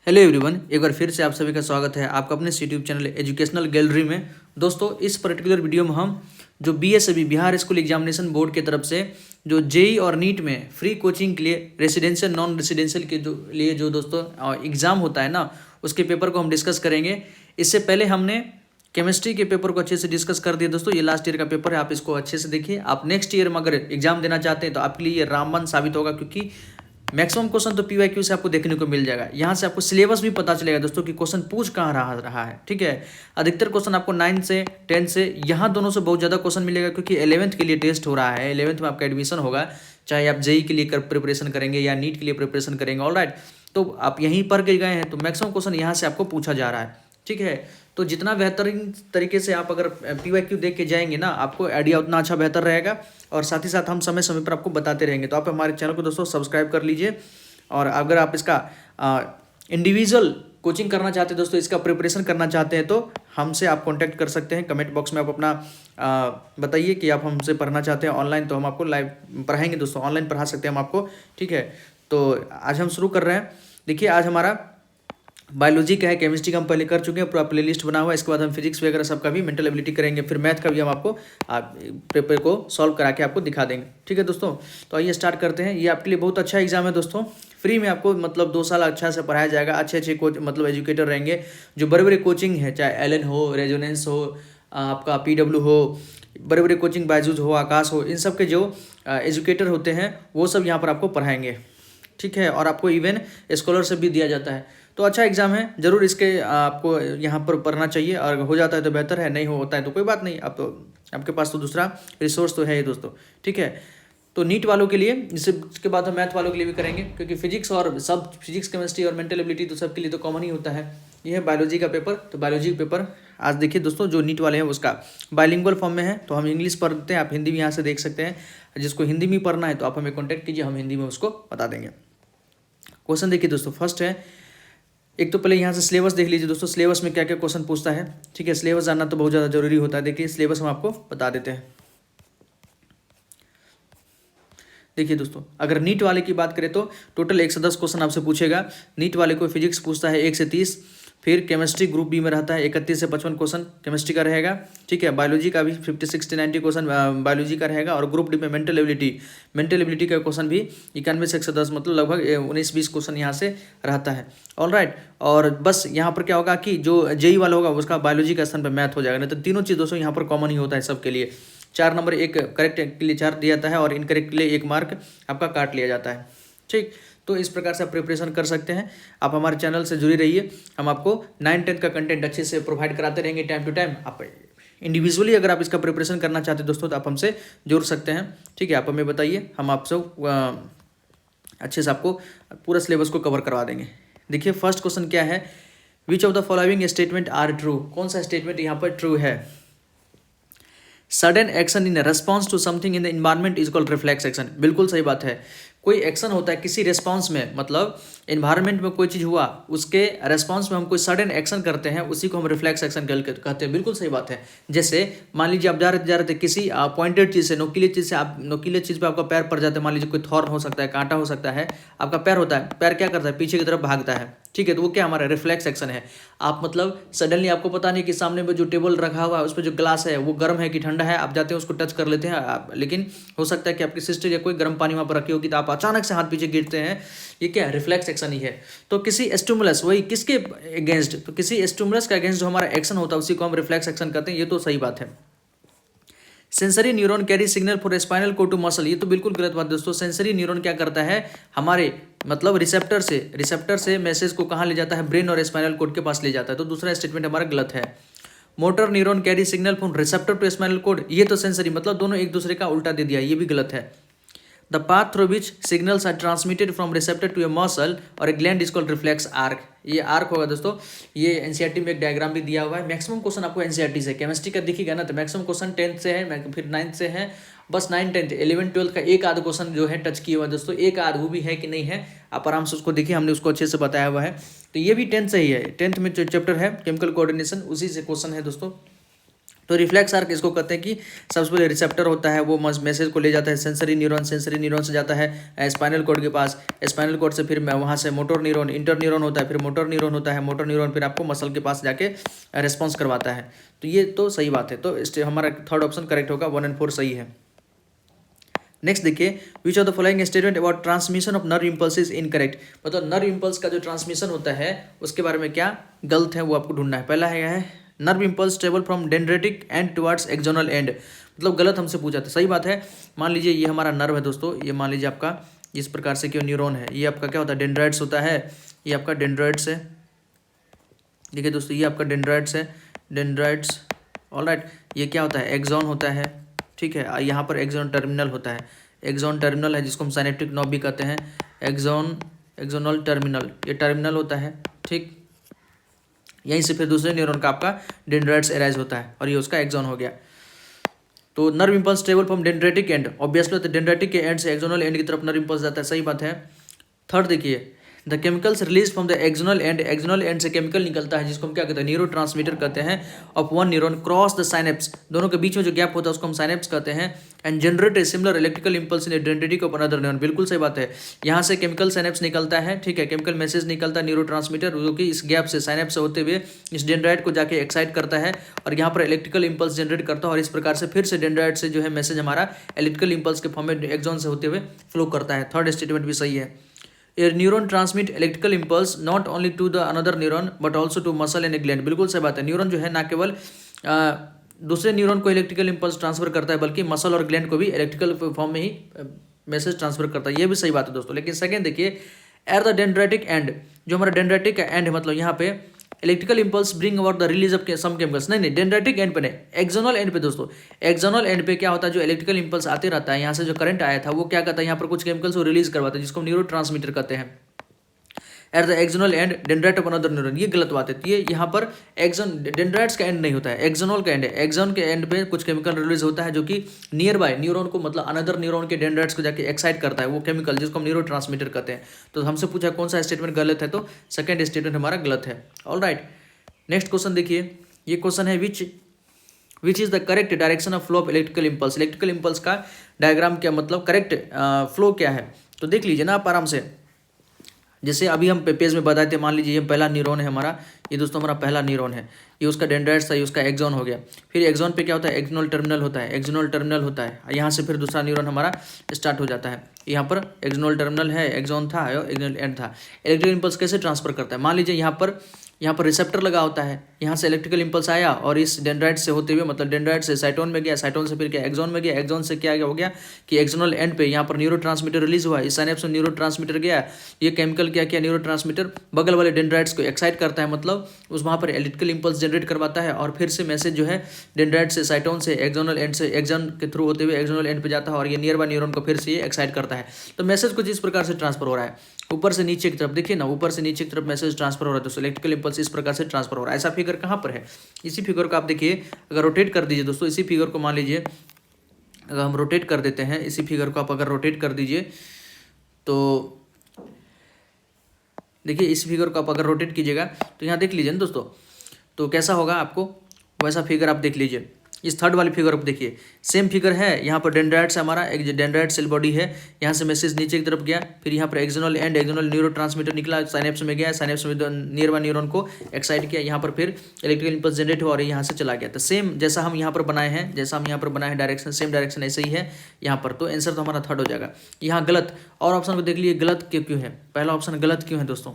Hello everyone, एक बार फिर से आप सभी का स्वागत है आपका अपने यूट्यूब चैनल एजुकेशनल गैलरी में। दोस्तों, इस पर्टिकुलर वीडियो में हम जो बीएसएबी बिहार स्कूल एग्जामिनेशन बोर्ड की तरफ से जो जेई और नीट में फ्री कोचिंग के लिए रेसिडेंशियल नॉन रेसिडेंशियल के जो दोस्तों एग्ज़ाम होता है ना, उसके पेपर को हम डिस्कस करेंगे। इससे पहले हमने केमिस्ट्री के पेपर को अच्छे से डिस्कस कर दिया। दोस्तों, ये लास्ट ईयर का पेपर है, आप इसको अच्छे से देखिए। आप नेक्स्ट ईयर में अगर एग्जाम देना चाहते हैं तो आपके लिए ये रामबाण साबित होगा, क्योंकि मैक्सिमम क्वेश्चन तो पीवाईक्यू से आपको देखने को मिल जाएगा। यहाँ से आपको सिलेबस भी पता चलेगा दोस्तों कि क्वेश्चन पूछ कहाँ रहा है। ठीक है, अधिकतर क्वेश्चन आपको 9 से 10 से यहाँ दोनों से बहुत ज़्यादा क्वेश्चन मिलेगा, क्योंकि 11th के लिए टेस्ट हो रहा है। 11th में आपका एडमिशन होगा, चाहे आप जेई के लिए प्रिपरेशन करेंगे या नीट के लिए प्रिपरेशन करेंगे। ऑलराइट, तो आप यहीं पर गए हैं तो मैक्सिमम क्वेश्चन यहाँ से आपको पूछा जा रहा है। ठीक है, तो जितना बेहतरीन तरीके से आप अगर पीवाईक्यू देख के जाएंगे ना, आपको आइडिया उतना अच्छा बेहतर रहेगा। और साथ ही साथ हम समय समय पर आपको बताते रहेंगे। तो आप हमारे चैनल को दोस्तों सब्सक्राइब कर लीजिए। और अगर आप इसका इंडिविजुअल कोचिंग करना चाहते हैं दोस्तों, इसका प्रिपरेशन करना चाहते हैं, तो हमसे आप कांटेक्ट कर सकते हैं। कमेंट बॉक्स में आप अपना बताइए कि आप हमसे पढ़ना चाहते हैं ऑनलाइन, तो हम आपको लाइव पढ़ाएंगे दोस्तों। ऑनलाइन पढ़ा सकते हैं हम आपको। ठीक है, तो आज हम शुरू कर रहे हैं। देखिए, आज हमारा बायोलॉजी का है, केमिस्ट्री का हम पहले कर चुके हैं, पूरा प्ले लिस्ट बना हुआ है। इसके बाद हम फिजिक्स वगैरह सबका भी, मेंटल एबिलिटी करेंगे, फिर मैथ का भी हम आपको पेपर को सॉल्व करा के आपको दिखा देंगे। ठीक है दोस्तों, तो आइए स्टार्ट करते हैं। ये आपके लिए बहुत अच्छा एग्जाम है दोस्तों। फ्री में आपको मतलब 2 साल अच्छा से पढ़ाया जाएगा। अच्छे कोच मतलब एजुकेटर रहेंगे, जो बड़े बड़े कोचिंग है, चाहे एलन हो, रेजोनेंस हो, आपका PW हो, बड़े बड़े कोचिंग बायजूस हो, आकाश हो, इन सब के जो एजुकेटर होते हैं वो सब यहाँ पर आपको पढ़ाएंगे। ठीक है, और आपको इवन स्कॉलरशिप भी दिया जाता है। तो अच्छा एग्जाम है, जरूर इसके आपको यहाँ पर पढ़ना चाहिए। और हो जाता है तो बेहतर है, नहीं होता है तो कोई बात नहीं। आप तो आपके पास तो दूसरा रिसोर्स तो है ही दोस्तों। ठीक है, तो नीट वालों के लिए, इसके बाद हम मैथ वालों के लिए भी करेंगे, क्योंकि फिजिक्स और सब फिजिक्स केमिस्ट्री और मेंटल एबिलिटी तो सबके लिए तो कॉमन ही होता है। ये है बायोलॉजी का पेपर। तो बायोलॉजी का पेपर आज देखिए दोस्तों, जो नीट वाले हैं उसका बाइलिंगुअल फॉर्म में है। तो हम इंग्लिश पढ़ते हैं, आप हिंदी भी यहाँ से देख सकते हैं। जिसको हिंदी में पढ़ना है तो आप हमें कॉन्टैक्ट कीजिए, हम हिंदी में उसको बता देंगे। क्वेश्चन देखिए दोस्तों, फर्स्ट है, एक तो पहले यहाँ से सिलेबस देख लीजिए दोस्तों, सिलेबस में क्या क्या क्वेश्चन पूछता है। ठीक है, सिलेबस जानना तो बहुत ज़्यादा जरूरी होता है। देखिए, सिलेबस हम आपको बता देते हैं। देखिए दोस्तों, अगर नीट वाले की बात करें तो टोटल 110 क्वेश्चन आपसे पूछेगा। नीट वाले को फिजिक्स पूछता है 1 से 30, फिर केमिस्ट्री ग्रुप बी में रहता है 31 से 55 क्वेश्चन केमिस्ट्री का रहेगा। ठीक है, बायोलॉजी का भी 50, 60, 90 क्वेश्चन बायोलॉजी का रहेगा। और ग्रुप डी में मेंटल एबिलिटी का क्वेश्चन भी 91 से 110, मतलब लगभग 19-20 क्वेश्चन यहाँ से रहता है। ऑलराइट, और बस यहाँ पर क्या होगा कि जो जेई वाला होगा उसका बायोलॉजी का स्थान पर मैथ हो जाएगा। नहीं तो तीनों चीज़ दोस्तों यहाँ पर कॉमन ही होता है सबके लिए। 4 नंबर, एक करेक्ट के लिए 4 दिया जाता है और इनकरेक्ट के लिए 1 मार्क आपका काट लिया जाता है। ठीक, तो इस प्रकार से आप प्रिपरेशन कर सकते हैं। आप हमारे चैनल से जुड़े रहिए, हम आपको 9-10 का कंटेंट अच्छे से प्रोवाइड कराते रहेंगे टाइम टू टाइम। आप इंडिविजुअली अगर आप इसका प्रिपरेशन करना चाहते हैं दोस्तों, तो आप हमसे जुड़ सकते हैं। ठीक है, आप हमें बताइए, हम आपसे अच्छे से आपको पूरा सिलेबस को कवर करवा देंगे। देखिए, फर्स्ट क्वेश्चन क्या है, which of the following statement are true. कौन सा स्टेटमेंट यहाँ पर ट्रू है। Sudden action in response to something in the environment is called reflex action. बिल्कुल सही बात है। कोई एक्शन होता है किसी रेस्पॉन्स में, मतलब इन्वायरमेंट में कोई चीज़ हुआ, उसके रेस्पॉन्स में हम कोई सडन एक्शन करते हैं, उसी को हम रिफ्लेक्स एक्शन कहते हैं। बिल्कुल सही बात है। जैसे मान लीजिए आप जा रहे थे किसी पॉइंटेड चीज़ से, नोकीले चीज़ से, आप नोकीले चीज़ पे आपका पैर पड़ जाता है। मान लीजिए कोई थॉर्न हो सकता है, कांटा हो सकता है, आपका पैर होता है, पैर क्या करता है, पीछे की तरफ भागता है। ठीक है, तो वो क्या हमारा रिफ्लेक्स एक्शन है। आप मतलब सडनली आपको पता नहीं कि सामने में जो टेबल रखा हुआ है उस पर जो ग्लास है वो गर्म है कि ठंडा है, आप जाते हैं उसको टच कर लेते हैं आप, लेकिन हो सकता है कि आपकी सिस्टर या कोई गर्म पानी वहाँ पर रखी होगी, तो आप अचानक से हाथ पीछे गिरते हैं। ये क्या रिफ्लेक्स एक्शन ही है। तो किसी स्टिमुलस, वही किसके अगेंस्ट, तो किसी स्टिमुलस के अगेंस्ट जो हमारा एक्शन होता है उसी को हम रिफ्लेक्स एक्शन कहते हैं। ये तो सही बात है। Sensory neuron carry signal for spinal cord to muscle, ये तो बिल्कुल गलत बात दोस्तों। सेंसरी न्यूरॉन क्या करता है, हमारे मतलब रिसेप्टर से मैसेज को कहाँ ले जाता है, ब्रेन और स्पाइनल कोड के पास ले जाता है। तो दूसरा स्टेटमेंट हमारा गलत है। Motor neuron carry signal from receptor to spinal cord, ये तो सेंसरी, मतलब दोनों एक दूसरे का उल्टा दे दिया, ये भी गलत है। The path through which signals are transmitted from receptor to a muscle और a gland is called reflex arc. ये आर्क होगा दोस्तों। ये एनसीईआरटी में एक डायग्राम भी दिया हुआ है। मैक्सिमम क्वेश्चन आपको एनसीईआरटी से, केमिस्ट्री का दिखेगा ना, तो मैक्सिमम क्वेश्चन 10th से है, फिर 9th से है। बस 9, 10, 11, 12 का एक आध क्वेश्चन जो है टच किया हुआ है दोस्तों, एक आध वो भी है कि नहीं है, आप आराम से उसको देखिए, हमने उसको अच्छे से बताया हुआ है। तो ये भी 10th से ही है। 10th में जो चैप्टर है केमिकल कोऑर्डिनेशन, उसी से क्वेश्चन है दोस्तों। तो रिफ्लेक्स आर्क इसको कहते हैं कि सबसे पहले रिसेप्टर होता है, वो मैसेज को ले जाता है सेंसरी न्यूरॉन से जाता है स्पाइनल कॉर्ड के पास, स्पाइनल कॉर्ड से फिर वहाँ से मोटर न्यूरॉन, इंटर न्यूरॉन होता है, फिर मोटर न्यूरॉन होता है, मोटर न्यूरॉन फिर आपको मसल के पास जाके रिस्पॉन्स करवाता है। तो ये तो सही बात है, तो हमारा थर्ड ऑप्शन करेक्ट होगा, 1 और 4 सही है। नेक्स्ट देखिए, विच of the following statement about transmission of nerve impulse is incorrect, मतलब नर्व इम्पल्स का जो ट्रांसमिशन होता है उसके बारे में क्या गलत है वो आपको ढूंढना है। पहला है nerve impulse travel from dendritic and towards axonal and, मतलब गलत हमसे पूछा था, सही बात है। मान लीजिए ये हमारा नर्व है दोस्तों, ये मान लीजिए आपका इस प्रकार से क्यों न्यूरॉन है, ये आपका क्या होता है डेंड्राइट्स होता है, ये आपका डेंड्राइट्स है। देखिए दोस्तों ये आपका डेंड्राइट्स है, डेंड्राइट्स ऑलराइट। ये क्या होता है एक्सॉन होता है, ठीक है। यहाँ पर एक्सॉन टर्मिनल होता है, एक्सॉन टर्मिनल है जिसको हम साइनेप्टिक नॉब भी कहते हैं, एक्सोनल टर्मिनल, ये टर्मिनल होता है, ठीक। यहीं से फिर दूसरे न्यूरॉन का आपका डेंड्राइट्स एराइज होता है और ये उसका एक्सॉन हो गया। तो nerve impulse travel from dendritic and, obviously तो डेंड्रेटिक के एंड से एक्सोनल एंड की तरफ नर्व इम्पल्स जाता है, सही बात है। थर्ड देखिए, the chemicals release from the axonal and से केमिकल निकलता है जिसको हम क्या कहते हैं न्यूरो ट्रांसमीटर कहते हैं, of one neuron cross the synapse, दोनों के बीच में जो गैप होता है उसको हम साइनेप्स कहते हैं, and generate a similar electrical impulse in dendritic of another neuron, बिल्कुल सही बात है। यहाँ से केमिकल साइनेप्स निकलता है, ठीक है, केमिकल मैसेज निकलता है न्यूरो ट्रांसमीटर जो कि इस गैप से साइनेप्स से होते हुए इस डेंड्राइट को जाके एक्साइट करता है और यहाँ पर इलेक्ट्रिकल इंपल्स जनरेट करता है और इस प्रकार से फिर से डेंड्राइट से जो है मैसेज हमारा इलेक्ट्रिकल इंपल्स के फॉर्म में एक्सॉन से होते हुए फ्लो करता है। थर्ड स्टेटमेंट भी सही है। A neuron transmit electrical impulse not only to the another neuron but also to muscle and a gland, बिल्कुल सही बात है। न्यूरॉन जो है ना केवल दूसरे न्यूरॉन को इलेक्ट्रिकल इंपल्स ट्रांसफर करता है बल्कि मसल और ग्लैंड को भी इलेक्ट्रिकल फॉर्म में ही मैसेज ट्रांसफर करता है, ये भी सही बात है दोस्तों। लेकिन सेकंड देखिए, एट द डेंड्रेटिक एंड, जो हमारा डेंड्रेटिक एंड है मतलब यहाँ पे electrical impulse bring about the release of some chemicals, नहीं डेंड्रेटिक एंड पे नहीं, एक्सोनल एंड पे दोस्तों। एक्सोनल एंड पे क्या होता है जो इलेक्ट्रिकल इंपल्स आते रहता है, यहाँ से जो करंट आया था वो क्या करता है यहाँ पर कुछ केमिकल्स को रिलीज करवाता है जिसको न्यूरो ट्रांसमीटर कहते हैं। At the axonal and dendrite of another neuron, ये गलत बात है। ये यहाँ पर एक्सोन डेंड्राइट्स का एंड नहीं होता है, एक्सोनल का एंड है। एक्सोन के एंड पे कुछ केमिकल रिलीज होता है जो कि नियर बाय न्यूरॉन को मतलब अनदर न्यूरॉन के डेंड्राइट्स को जाके एक्साइट करता है, वो केमिकल जिसको हम न्यूरो ट्रांसमीटर कहते हैं। तो हमसे पूछा कौन सा स्टेटमेंट गलत है, तो सेकंड स्टेटमेंट हमारा गलत है। ऑलराइट, नेक्स्ट क्वेश्चन देखिए, ये क्वेश्चन है which is the correct direction of flow of electrical impulse, electrical impulse का डायग्राम क्या मतलब करेक्ट फ्लो क्या है। तो देख लीजिए ना आप आराम से, जैसे अभी हम पेज में बताए थे, मान लीजिए ये पहला न्यूरॉन है हमारा, ये दोस्तों हमारा पहला न्यूरॉन है, ये उसका डेंड्राइट्स था, ये उसका एक्सॉन हो गया। फिर एक्सॉन पे क्या होता है एक्सोनल टर्मिनल होता है, एक्सोनल टर्मिनल होता है, यहाँ से फिर दूसरा न्यूरॉन हमारा स्टार्ट हो जाता है। यहाँ पर एक्सोनल टर्मिनल है, एक्सॉन था, एक्सोनल एंड था। इलेक्ट्रिकल इंपल्स कैसे ट्रांसफर करता है, मान लीजिए यहाँ पर रिसेप्टर लगा होता है, यहाँ से इलेक्ट्रिकल इंपल्स आया और इस डेंड्राइट से होते हुए मतलब डेंड्राइट से साइटोन में गया, साइटोन से फिर क्या एक्सॉन में गया, एक्सॉन से क्या हो गया कि एक्सोनल एंड पे यहाँ पर न्यूरो ट्रांसमीटर रिलीज हुआ, इस साइनेप्स में न्यूरो ट्रांसमीटर गया, ये केमिकल क्या किया न्यूरो ट्रांसमीटर बगल वाले डेंड्राइट्स को एक्साइट करता है, मतलब उस वहाँ पर इलेक्ट्रिकल इंपल्स जनरेट करवाता है और फिर से मैसेज जो है डेंड्राइट से साइटोन से एक्सोनल एंड से एक्सॉन के थ्रू होते हुए एक्सोनल एंड पे जाता है और ये नियर बाय न्यूरॉन को फिर से ये एक्साइट करता है। तो मैसेज कुछ इस प्रकार से ट्रांसफर हो रहा है, ऊपर से नीचे की तरफ, देखिए ना ऊपर से नीचे की तरफ मैसेज ट्रांसफर हो रहा है, दोस्तों इलेक्ट्रिकल इंपल्स इस प्रकार से ट्रांसफर हो रहा है। ऐसा फिगर कहाँ पर है, इसी फिगर को आप देखिए, अगर रोटेट कर दीजिए दोस्तों, इसी फिगर को मान लीजिए अगर हम रोटेट कर देते हैं, इसी फिगर को आप अगर रोटेट कर दीजिए तो देखिए इस फिगर को आप अगर रोटेट कीजिएगा तो यहाँ देख लीजिए ना दोस्तों, तो कैसा होगा आपको वैसा फिगर आप देख लीजिए। इस थर्ड वाली फिगर पर देखिए सेम फिगर है, यहाँ पर डेंड्राइट्स हमारा एक डेंड्राइट सेल बॉडी है, यहाँ से मैसेज नीचे की तरफ गया, फिर यहाँ पर axonal and axonal neuro transmitter निकला, साइनेप्स में गया, साइनेप्स में नियर बाय न्यूरॉन को एक्साइट किया, यहाँ पर फिर इलेक्ट्रिकल इंपल्स जनरेट हुआ और यहाँ से चला गया। तो सेम जैसा हम यहाँ पर बनाए हैं, जैसा हम यहाँ पर बनाए हैं डायरेक्शन, सेम डायरेक्शन ऐसे ही है यहाँ पर, तो आंसर तो हमारा थर्ड हो जाएगा। यहाँ गलत और ऑप्शन को देख लीजिए गलत क्यों है, पहला ऑप्शन गलत क्यों है दोस्तों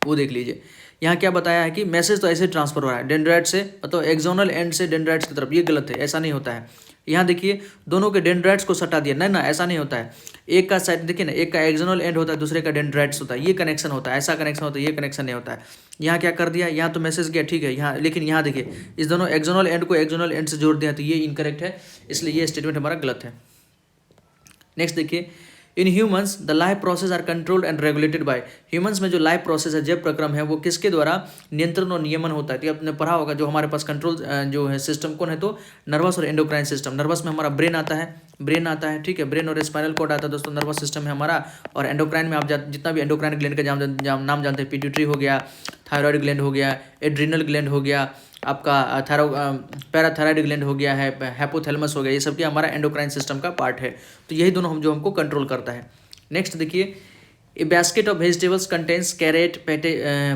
वो देख लीजिए। यहाँ क्या बताया है कि मैसेज तो ऐसे ट्रांसफर हो रहा है डेंड्राइट से मतलब एक्सोनल एंड से डेंड्राइट्स की तरफ, ये गलत है, ऐसा नहीं होता है। यहाँ देखिए दोनों के डेंड्राइट्स को सटा दिया, नहीं ना ऐसा नहीं होता है। एक का साइड देखिए ना, एक का एक्सोनल एंड होता है, दूसरे का डेंड्राइट्स होता है, ये कनेक्शन होता है, ऐसा कनेक्शन होता है, ये कनेक्शन नहीं होता है। यहाँ क्या कर दिया, यहाँ तो मैसेज गया ठीक है यहाँ, लेकिन यहाँ देखिए इस दोनों एक्सोनल एंड को एक्सोनल एंड से जोड़ दिया, तो ये इनकरेक्ट है, इसलिए ये स्टेटमेंट हमारा गलत है। नेक्स्ट देखिए, in humans the life process are controlled and regulated by, humans में जो लाइफ प्रोसेस है जब प्रक्रम है वो किसके द्वारा नियंत्रण और नियमन होता है। तो आपने पढ़ा होगा जो हमारे पास कंट्रोल जो है सिस्टम कौन है, तो नर्वस और एंडोक्राइन सिस्टम। नर्वस में हमारा ब्रेन आता है, ठीक है, ब्रेन और स्पाइनल कॉर्ड आता है दोस्तों, नर्वस सिस्टम है हमारा। और एंडोक्राइन में आप जितना भी एंडोक्राइन ग्लैंड का नाम जानते हैं, पिट्यूटरी हो गया, थायराइड ग्लैंड हो गया, एड्रिनल ग्लैंड हो गया, आपका पैराथायराइड ग्लैंड हो गया है, हाइपोथैलेमस हो गया, ये सब क्या हमारा एंडोक्राइन सिस्टम का पार्ट है। तो यही दोनों जो हमको कंट्रोल करता है। नेक्स्ट देखिए, a basket of vegetables contains carrot,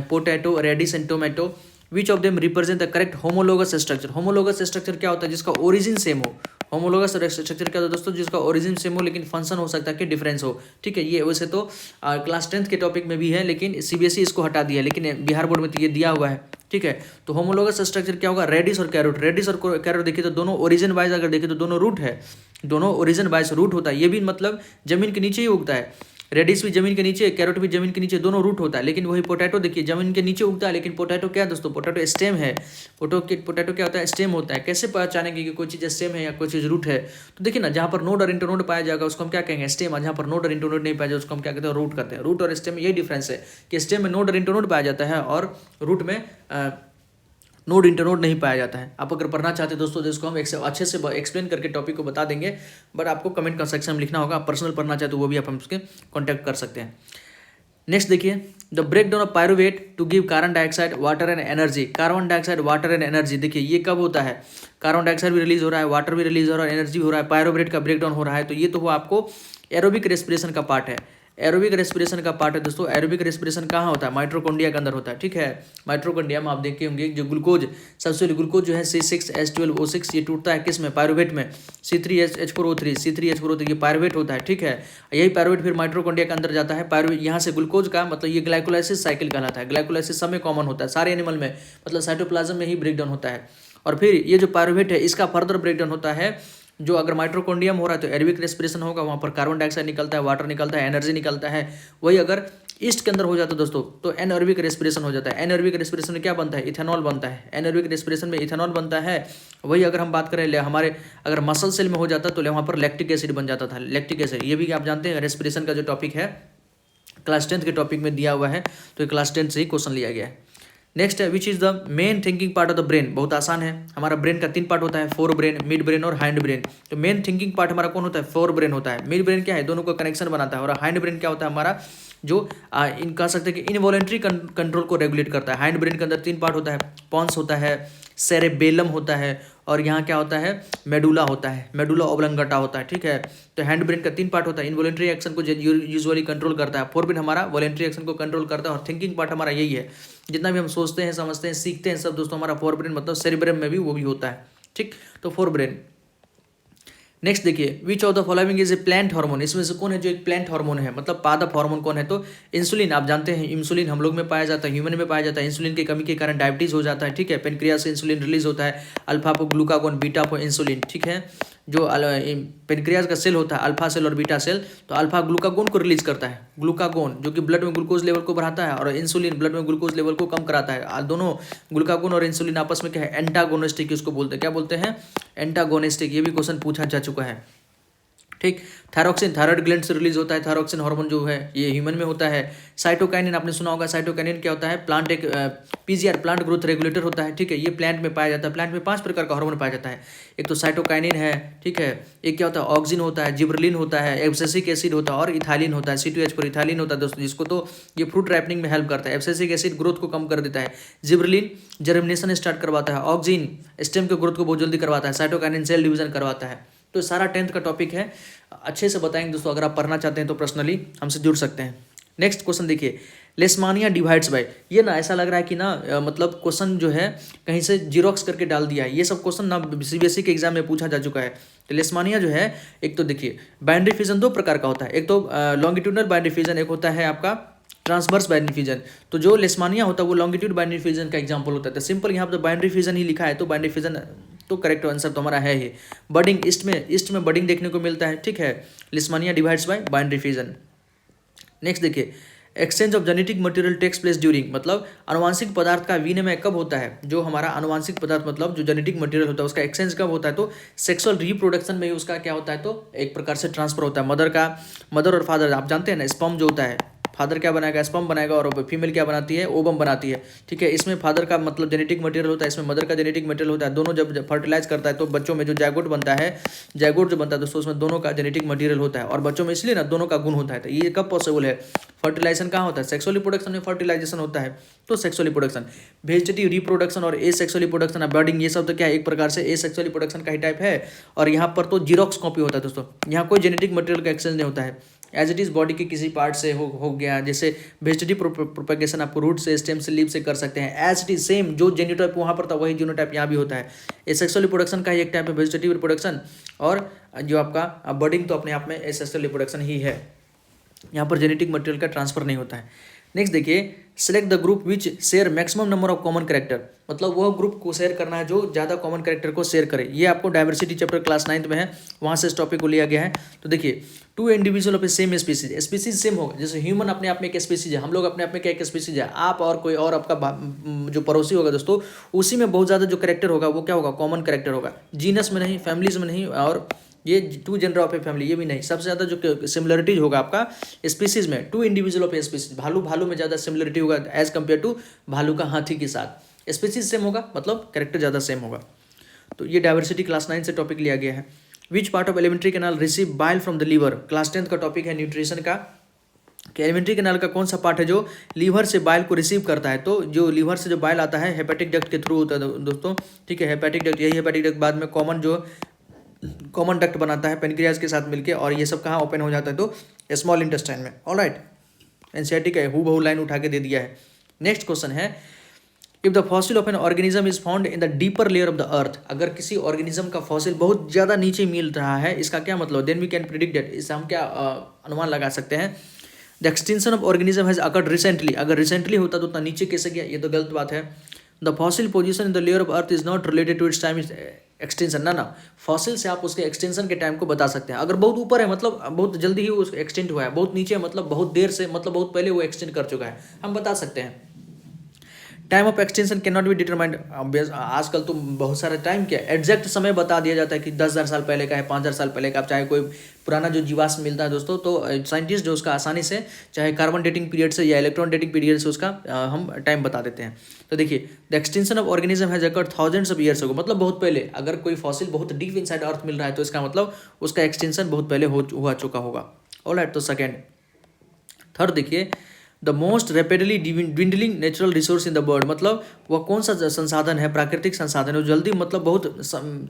potato, radish and tomato, which of them represent the correct homologous structure. Homologous structure क्या होता है? जिसका ओरिजिन सेम हो। होमोलोगस स्ट्रक्चर क्या होता है दोस्तों? जिसका ओरिजिन सेम हो लेकिन फंक्शन हो सकता है कि डिफरेंस हो। ठीक है, ये वैसे तो क्लास 10th के टॉपिक में भी है, लेकिन सीबीएसई इसको हटा दिया, लेकिन बिहार बोर्ड में तो ये दिया हुआ है। ठीक है, तो होमोलोगस स्ट्रक्चर क्या होगा? रेडिश और कैरोट। रेडिश और कैरोट देखिए तो दोनों ओरिजिन वाइज अगर देखिए तो दोनों रूट है, दोनों ओरिजिन वाइज रूट होता है। ये भी मतलब जमीन के नीचे ही उगता है। रेडिश भी जमीन के नीचे, कैरोट भी जमीन के नीचे, दोनों रूट होता है। लेकिन वही पोटैटो देखिए जमीन के नीचे उगता है, लेकिन पोटैटो क्या है दोस्तों? पोटैटो स्टेम है। पोटैटो क्या होता है? स्टेम होता है। कैसे पहचानेंगे कि कोई चीज़ स्टेम है या कोई चीज़ रूट है? तो देखिए ना, जहाँ पर नोड और इंटरनोड पाया जाएगा उसको हम क्या कहेंगे? स्टेम। और जहाँ पर नोड और इंटरनोड नहीं पाया जाएगा उसको हम क्या कहते हैं? रूट करते हैं। रूट और स्टेम में यही डिफरेंस है कि स्टेम में नोड और इंटरनोड पाया जाता है और रूट में नोड इंटरनोड नहीं पाया जाता है। आप अगर पढ़ना चाहते हैं दोस्तों तो इसको हम अच्छे से एक्सप्लेन करके टॉपिक को बता देंगे, बट आपको कमेंट सेक्शन में लिखना होगा। आप पर्सनल पढ़ना चाहते तो वो भी आप हमसे कॉन्टैक्ट कर सकते हैं। नेक्स्ट देखिए, the break down of pyruvate to give carbon dioxide, water and energy. Carbon dioxide, water and energy, देखिए ये कब होता है? कार्बन डाइऑक्साइड भी रिलीज हो रहा है, वाटर भी रिलीज हो रहा है, एनर्जी भी हो रहा है, पायरुवेट का ब्रेक डाउन हो रहा है। तो ये तो वो आपको एरोबिक रेस्पिरेशन का पार्ट है। एरोबिक रेस्पिरेशन का पार्ट है दोस्तों। एरोबिक रेस्पिरेशन कहाँ होता है? माइट्रोकॉन्ड्रिया के अंदर होता है। ठीक है, माइट्रोकॉन्ड्रिया में आप देखे होंगे जो ग्लूकोज, सबसे पहले ग्लूकोज जो है C6H12O6 ये टूटता है किस में? पायरुवेट में। C3H4O3 ये पायरुवेट होता है। ठीक है, यही पायरुवेट फिर माइट्रोकॉन्ड्रिया के अंदर जाता है। पायरुवेट यहाँ से ग्लूकोज का मतलब ये ग्लाइकोलाइसिस साइकिल कहलाता है। ग्लाइकोलाइसिस सब में कॉमन होता है, सारे एनिमल में, मतलब साइटोप्लाज्म में ही ब्रेकडाउन होता है। और फिर ये जो पायरुवेट है इसका फर्दर ब्रेकडाउन होता है। जो अगर माइट्रोकॉन्ड्रियम हो रहा है तो एरोबिक रेस्पिरेशन होगा, वहाँ पर कार्बन डाइऑक्साइड निकलता है, वाटर निकलता है, एनर्जी निकलता है। वही अगर ईस्ट के अंदर हो जाता है दोस्तों तो एनएरोबिक रेस्पिरेशन हो जाता है। एनएरोबिक रेस्पिरेशन में क्या बनता है? इथेनॉल बनता है। एनएरोबिक रेस्पिरेशन में इथेनॉल बनता है। वही अगर हम बात करें हमारे अगर मसल सेल में हो जाता तो वहाँ पर लैक्टिक एसिड बन जाता था। लैक्टिक एसिड ये भी आप जानते हैं रेस्पिरेशन का जो टॉपिक है क्लास 10th के टॉपिक में दिया हुआ है, तो क्लास 10th से ही क्वेश्चन लिया गया है। नेक्स्ट है which is the main thinking part of the brain. बहुत आसान है, हमारा ब्रेन का 3 पार्ट होता है, फोर ब्रेन, मिड ब्रेन और हाइंड ब्रेन। तो मेन थिंकिंग पार्ट हमारा कौन होता है? फोर ब्रेन होता है। मिड ब्रेन क्या है? दोनों का कनेक्शन बनाता है। और हाइंड ब्रेन क्या होता है? हमारा जो इन कह सकते हैं कि इनवॉलेंट्री कंट्रोल को रेगुलेट करता है। हाइंड ब्रेन के अंदर 3 पार्ट होता है, पॉन्स होता है, सेरेबेलम होता है, और यहाँ क्या होता है? मेडुला होता है, मेडुला ओब्लंगटा होता है। ठीक है, तो हैंड ब्रेन का 3 पार्ट होता है। इनवॉलेंट्री एक्शन को यूजुअली कंट्रोल करता है। फोर ब्रेन हमारा वॉलेंट्री एक्शन को कंट्रोल करता है। और थिंकिंग पार्ट हमारा यही है, जितना भी हम सोचते हैं, समझते हैं, सीखते हैं सब दोस्तों हमारा फोर ब्रेन मतलब सेरिब्रम में भी वो भी होता है। ठीक, तो फोर ब्रेन। नेक्स्ट देखिए, विच of the following is a plant hormone. इसमें से कौन है जो एक प्लांट हार्मोन है, मतलब पादप हार्मोन कौन है? तो इंसुलिन। आप जानते हैं इंसुलिन हम लोग में पाया जाता है, ह्यूमन में पाया जाता है। इंसुलिन की कमी के कारण डायबिटीज हो जाता है। ठीक है, पेनक्रियास से इंसुलिन रिलीज होता है, अल्फा पर ग्लूकागोन, बीटा पर इंसुलिन। ठीक है, जो पेनक्रियास का सेल होता है अल्फा सेल और बीटा सेल, तो अल्फा ग्लूकागोन को रिलीज करता है, ग्लूकागोन जो कि ब्लड में ग्लूकोज लेवल को बढ़ाता है, और इंसुलिन ब्लड में ग्लूकोज लेवल को कम कराता है। दोनों ग्लूकागोन और इंसुलिन आपस में क्या है? एंटागोनिस्टिक इसको बोलते हैं। क्या बोलते हैं? एंटागोनिस्टिक। ये भी क्वेश्चन पूछा जा चुका है। ठीक, थायरोक्सिन थायराइड ग्लैंड से रिलीज होता है। थायरोक्सिन हार्मोन जो है ये ह्यूमन में होता है। साइटोकाइनिन आपने सुना होगा। साइटोकाइनिन क्या होता है? प्लांट एक पीजीआर प्लांट ग्रोथ रेगुलेटर होता है। ठीक है, ये प्लांट में पाया जाता है। प्लांट में 5 प्रकार का हार्मोन पाया जाता है। एक तो साइटोकाइनिन है। ठीक है, एक क्या होता है? ऑक्सिन होता है, जिब्रेलिन होता है, एब्सिसिक एसिड होता है, और इथाइलिन होता है। C2H4 इथाइलिन होता है दोस्तों, जिसको तो ये फ्रूट रैपनिंग में हेल्प करता है। एब्सिसिक एसिड ग्रोथ को कम कर देता है। जिब्रेलिन जर्मिनेशन स्टार्ट करवाता है। ऑक्सिन स्टेम के ग्रोथ को बहुत जल्दी करवाता है। साइटोकाइनिन सेल डिवीजन करवाता है। तो सारा 10th का टॉपिक है, अच्छे से बताएंगे दोस्तों। अगर आप पढ़ना चाहते हैं तो पर्सनली हमसे जुड़ सकते हैं। नेक्स्ट क्वेश्चन देखिए, लेस्मानिया डिवाइड्स बाय। ये ना ऐसा लग रहा है कि ना मतलब क्वेश्चन जो है कहीं से जीरोक्स करके डाल दिया है। ये सब क्वेश्चन ना सीबीएसई के एग्जाम में पूछा जा चुका है। तो लेस्मानिया जो है, एक तो देखिए बाइनरी फिजन 2 प्रकार का होता है। एक तो लॉन्गिट्यूडनल बाइनरी फिजन, एक होता है आपका ट्रांसवर्स बाइनरी फिजन। तो जो लेस्मानिया होता है वो लॉन्गिट्यूड बाइनरी फिजन का एग्जाम्पल होता है। तो सिंपल यहाँ पर बाइनरी फिजन ही लिखा है, तो बाइनरी फिजन तो करेक्ट आंसर तो हमारा है ही। बडिंग ईस्ट में बडिंग देखने को मिलता है। ठीक है, leishmania divides by binary fission. Next देखिए, exchange of genetic material takes place during, मतलब अनुवांशिक पदार्थ का विनिमय कब होता है? जो हमारा अनुवांशिक पदार्थ मतलब जो जेनेटिक मटेरियल होता है उसका एक्सचेंज कब होता है? तो सेक्सुअल रिप्रोडक्शन में ही उसका क्या होता है? तो एक प्रकार से ट्रांसफर होता है। मदर और फादर, आप जानते हैं ना, स्पर्म जो होता है फादर क्या बनाएगा, स्पर्म बनाएगा, और फीमेल क्या बनाती है, ओवम बनाती है। ठीक है, इसमें फादर का मतलब जेनेटिक मटेरियल होता है, इसमें मदर का जेनेटिक मटेरियल होता है। दोनों जब फर्टिलाइज करता है तो बच्चों में जो जायगोट बनता है, जायगोट जो बनता है दोस्तों, उसमें दोनों का जेनेटिक मटेरियल होता है, और बच्चों में इसलिए ना दोनों का गुण होता है। तो ये कब पॉसिबल है, फर्टिलाइजेशन कहाँ होता है, सेक्सुअल रिप्रोडक्शन में फर्टिलाइजेशन होता है। तो सेक्सुअल रिप्रोडक्शन, वेजिटेटिव रिप्रोडक्शन और ए सेक्सुअल रिप्रोडक्शन, बर्डिंग, ये सब तो क्या है, एक प्रकार से ए सेक्सुअल रिप्रोडक्शन का ही टाइप है। और यहाँ पर तो जीरोक्स कॉपी होता है दोस्तों, यहाँ कोई जेनेटिक मटेरियल का एक्सचेंज नहीं होता है, एज इट इज बॉडी के किसी पार्ट से हो गया। जैसे वेजिटेटिव प्रोपेगेशन आपको रूट से, स्टेम से, लीफ से कर सकते हैं, एज इट इज सेम जो जेनोटाइप वहाँ पर था वही जीनोटाइप यहाँ भी होता है। एसेक्सुअल रिप्रोडक्शन का ही एक टाइप है वेजिटेटिव रिप्रोडक्शन, और जो आपका बर्डिंग तो अपने आप में एसेक्सुअल रिप्रोडक्शन ही है, यहाँ पर जेनेटिक मटेरियल का ट्रांसफर नहीं होता है। नेक्स्ट देखिए, select the group which share maximum number of common character, मतलब वह ग्रुप को शेयर करना है जो ज़्यादा कॉमन कैरेक्टर को शेयर करे। ये आपको डाइवर्सिटी चैप्टर क्लास 9th में है, वहाँ से इस टॉपिक को लिया गया है। तो देखिए, two individual of a same species, species same होगा, जैसे ह्यूमन अपने आप में एक स्पीसीज है, हम लोग अपने आप में क्या एक स्पीसीज है, आप और कोई और आपका जो पड़ोसी होगा दोस्तों, उसी में बहुत ज़्यादा जो कैरेक्टर होगा वो क्या होगा, कॉमन कैरेक्टर होगा। जीनस में नहीं, फैमिलीज में नहीं, और ये two gender of a family ये भी नहीं। सबसे ज़्यादा जो सिमिलरिटीज होगा आपका स्पीसीज में, two individual of a species, भालू में ज़्यादा सिमिलरिटी होगा एज कम्पेयर टू भालू का हाथी के साथ। स्पीसीज सेम होगा मतलब कैरेक्टर ज़्यादा सेम होगा। तो ये डाइवर्सिटी क्लास 9 से टॉपिक लिया गया है। Which part of alimentary canal receive bile from the liver, class 10th का टॉपिक है न्यूट्रिशन का, कि एलिमेंट्री कैनाल का कौन सा पार्ट है जो लीवर से बाइल को रिसीव करता है। तो जो लीवर से जो बाइल आता है हेपेटिक डक्ट के थ्रू होता है दोस्तों। ठीक है, हेपेटिक डक्ट, यही हेपेटिक डक्ट बाद में कॉमन डक्ट बनाता है पेनक्रियाज के साथ मिलके, और ये सब कहाँ ओपन हो जाता है, तो स्मॉल इंटेस्टाइन में। ऑलराइट, एनसीईआरटी का हूबहू लाइन उठा के दे दिया है। नेक्स्ट क्वेश्चन है, if the fossil of an organism is found in the deeper layer of the earth, अगर किसी ऑर्गेनिज्म का फॉसिल बहुत ज़्यादा नीचे मिल रहा है, इसका क्या मतलब, then we can predict that, इससे हम क्या अनुमान लगा सकते हैं, the extension of organism has occurred recently, अगर रिसेंटली होता तो उतना नीचे कैसे गया, ये तो गलत बात है। The fossil position in the layer of earth is not related to its time extension, ना फॉसिल से आप उसके एक्सटेंशन के टाइम को बता सकते हैं। अगर बहुत ऊपर है मतलब बहुत जल्दी ही वो एक्सटेंड हुआ है, बहुत नीचे है मतलब बहुत देर से, मतलब बहुत पहले वो एक्सटेंड कर चुका है, हम बता सकते हैं। Time of extension can not be determined, आजकल तो बहुत सारा टाइम क्या एग्जैक्ट समय बता दिया जाता है कि 10,000 साल पहले का है, 5,000 साल पहले का। आप चाहे कोई पुराना जो जीवाश्म मिलता है दोस्तों, तो साइंटिस्ट जो उसका आसानी से चाहे कार्बन डेटिंग पीरियड से या इलेक्ट्रॉन डेटिंग पीरियड से उसका हम टाइम बता देते हैं। तो देखिए, the extension of organism has occurred thousands of years ago, मतलब बहुत पहले। अगर कोई फॉसिल बहुत डीप इनसाइड अर्थ मिल रहा है तो इसका मतलब उसका एक्सटेंशन बहुत पहले हुआ चुका होगा। ऑलराइट, तो सेकेंड। थर्ड देखिए, the most rapidly dwindling natural resource in the world, मतलब वह कौन सा संसाधन है, प्राकृतिक संसाधन है, जल्दी मतलब बहुत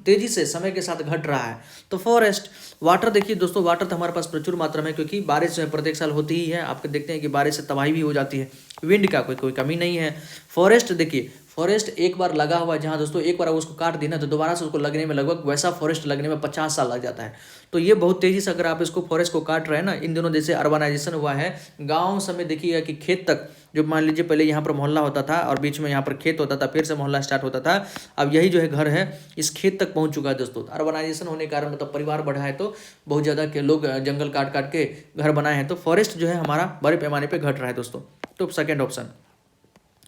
तेजी से समय के साथ घट रहा है। तो फॉरेस्ट, वाटर, देखिए दोस्तों, वाटर तो हमारे पास प्रचुर मात्रा में, क्योंकि बारिश जो है प्रत्येक साल होती ही है। आपको देखते हैं कि बारिश से तबाही भी हो जाती है, विंड का कोई कमी नहीं है। फॉरेस्ट देखिए, फॉरेस्ट एक बार लगा हुआ है जहाँ दोस्तों, एक बार उसको काट देना तो दोबारा से उसको लगने में लगभग वैसा फॉरेस्ट लगने में 50 साल लग जाता है। तो ये बहुत तेजी से अगर आप इसको फॉरेस्ट को काट रहे हैं ना, इन दिनों जैसे अर्बनाइजेशन हुआ है, गाँव समय देखिएगा कि खेत तक, जो मान लीजिए पहले यहाँ पर मोहल्ला होता था और बीच में यहाँ पर खेत होता था, फिर से मोहल्ला स्टार्ट होता था, अब यही जो है घर है इस खेत तक पहुँच चुका है दोस्तों। अर्बनाइजेशन होने के कारण मतलब परिवार बढ़ा है, तो बहुत ज़्यादा के लोग जंगल काट काट के घर बनाए हैं, तो फॉरेस्ट जो है हमारा बड़े पैमाने पर घट रहा है दोस्तों। तो सेकेंड ऑप्शन,